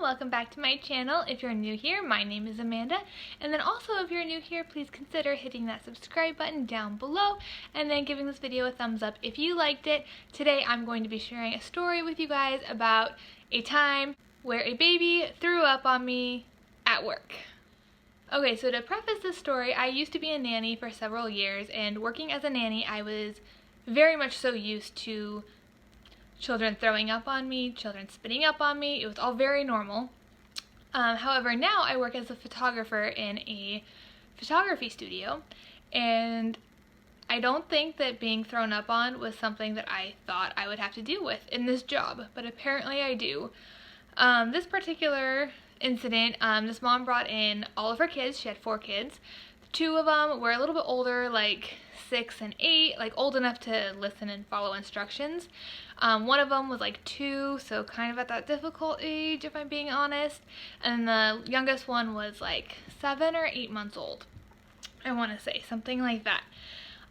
welcome back to my channel. If you're new here, my name is Amanda, and then also if you're new here, please consider hitting that subscribe button down below and then giving this video a thumbs up if you liked it. Today I'm going to be sharing a story with you guys about a time where a baby threw up on me at work. Okay, so to preface this story, I used to be a nanny for several years, and working as a nanny I was very much so used to children throwing up on me, children spitting up on me. It was all very normal. However, now I work as a photographer in a photography studio, and I don't think that being thrown up on was something that I thought I would have to deal with in this job, but apparently I do. This particular incident, this mom brought in all of her kids. She had 4 kids. 2 of them were a little bit older, like 6 and 8, like old enough to listen and follow instructions. One of them was like 2, so kind of at that difficult age, if I'm being honest. And the youngest one was like 7 or 8 months old, I want to say, something like that.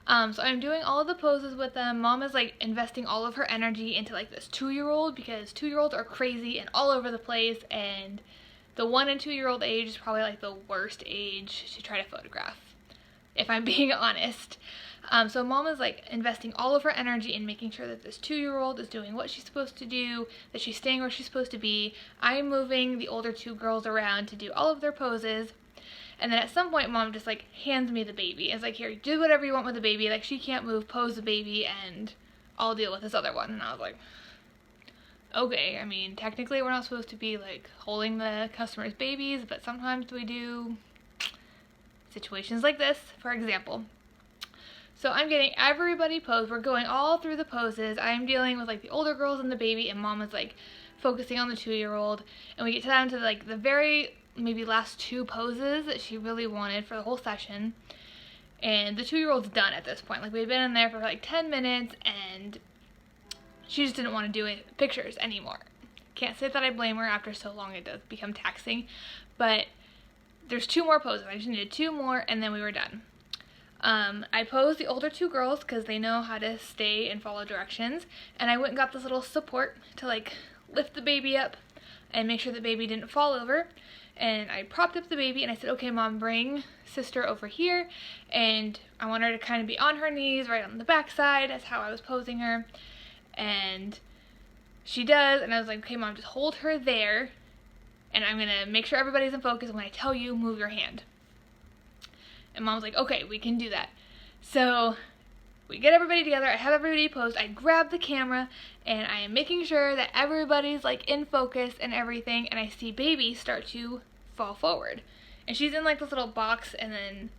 So I'm doing all of the poses with them. Mom is like investing all of her energy into like this 2-year-old, because 2-year-olds are crazy and all over the place, and the 1 and 2-year-old age is probably like the worst age to try to photograph, if I'm being honest. So mom is like investing all of her energy in making sure that this 2-year-old is doing what she's supposed to do, that she's staying where she's supposed to be. I'm moving the older 2 girls around to do all of their poses. And then at some point mom just like hands me the baby. It's like, here, do whatever you want with the baby. Like, she can't move, pose the baby, and I'll deal with this other one. And I was like, okay, I mean, technically we're not supposed to be like holding the customers' babies, but sometimes we do situations like this, for example. So I'm getting everybody posed. We're going all through the poses. I'm dealing with like the older girls and the baby, and mom is like focusing on the 2-year-old. And we get down to like the very maybe last 2 poses that she really wanted for the whole session. And the 2-year-old's done at this point. Like, we had been in there for like 10 minutes and she just didn't want to do pictures anymore. Can't say that I blame her. After so long it does become taxing. But there's 2 more poses. I just needed 2 more and then we were done. I posed the older 2 girls because they know how to stay and follow directions, and I went and got this little support to like lift the baby up and make sure the baby didn't fall over. And I propped up the baby and I said, okay mom, bring sister over here, and I want her to kind of be on her knees right on the back side. That's how I was posing her, and she does. And I was like, okay mom, just hold her there, and I'm gonna make sure everybody's in focus. When I tell you, move your hand. And mom was like, okay, we can do that. So we get everybody together. I have everybody posed. I grab the camera and I am making sure that everybody's like in focus and everything. And I see baby start to fall forward. And she's in like this little box, and then,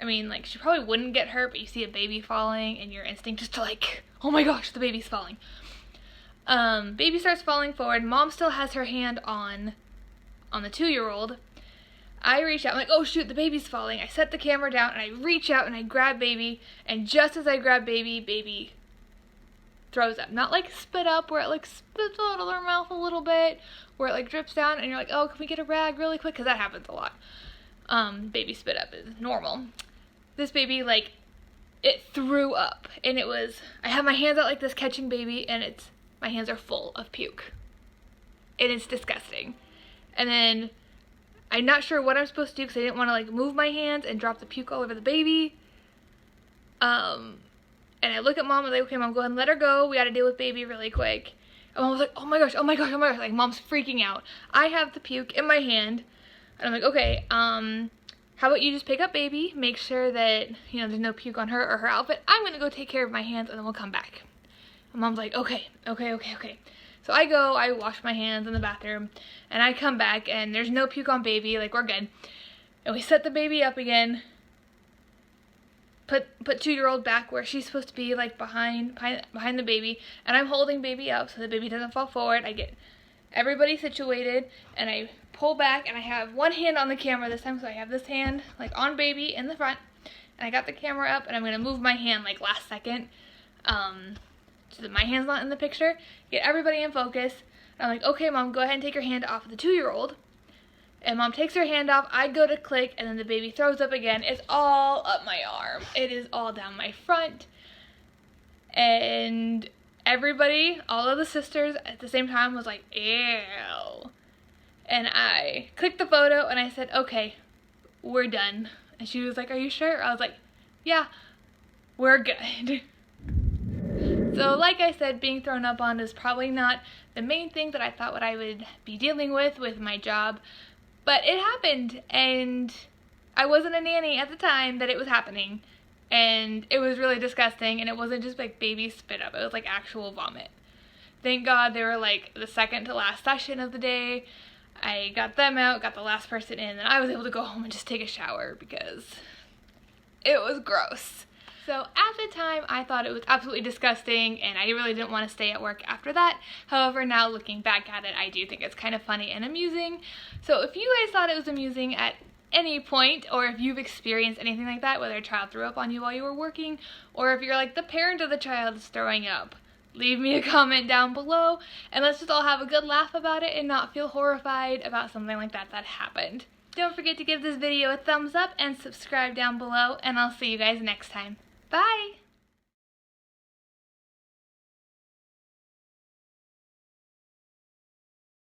I mean, like, she probably wouldn't get hurt, but you see a baby falling and your instinct just to like, oh my gosh, the baby's falling. Baby starts falling forward. Mom still has her hand on the 2-year-old. I reach out, I'm like, oh shoot, the baby's falling. I set the camera down and I reach out and I grab baby, and just as I grab baby, baby throws up. Not like spit up where it like spits out of their mouth a little bit, where it like drips down and you're like, oh, can we get a rag really quick? Because that happens a lot. Baby spit up is normal. This baby, like, it threw up, and it was, I have my hands out like this catching baby, and my hands are full of puke. And it's disgusting. And then I'm not sure what I'm supposed to do because I didn't want to like move my hands and drop the puke all over the baby. And I look at mom and I'm like, okay mom, go ahead and let her go. We got to deal with baby really quick. And mom was like, oh my gosh, oh my gosh, oh my gosh. Like, mom's freaking out. I have the puke in my hand. And I'm like, okay, how about you just pick up baby, make sure that, you know, there's no puke on her or her outfit. I'm going to go take care of my hands and then we'll come back. And mom's like, okay. So I go, I wash my hands in the bathroom, and I come back, and there's no puke on baby, like, we're good. And we set the baby up again, put 2-year-old back where she's supposed to be, like, behind the baby, and I'm holding baby up so the baby doesn't fall forward. I get everybody situated, and I pull back, and I have one hand on the camera this time, so I have this hand, like, on baby in the front, and I got the camera up, and I'm going to move my hand, like, last second, so that my hand's not in the picture, get everybody in focus. And I'm like, okay mom, go ahead and take your hand off of the 2-year-old. And mom takes her hand off, I go to click, and then the baby throws up again. It's all up my arm. It is all down my front. And everybody, all of the sisters at the same time was like, ew. and I clicked the photo and I said, okay, we're done. And she was like, are you sure? I was like, yeah, we're good. So like I said, being thrown up on is probably not the main thing that I thought what I would be dealing with my job, but it happened, and I wasn't a nanny at the time that it was happening, and it was really disgusting, and it wasn't just like baby spit up, it was like actual vomit. Thank God they were like the second to last session of the day. I got them out, got the last person in, and I was able to go home and just take a shower because it was gross. So at the time, I thought it was absolutely disgusting, and I really didn't want to stay at work after that. However, now looking back at it, I do think it's kind of funny and amusing. So if you guys thought it was amusing at any point, or if you've experienced anything like that, whether a child threw up on you while you were working, or if you're like the parent of the child is throwing up, leave me a comment down below, and let's just all have a good laugh about it and not feel horrified about something like that happened. Don't forget to give this video a thumbs up and subscribe down below, and I'll see you guys next time. Bye!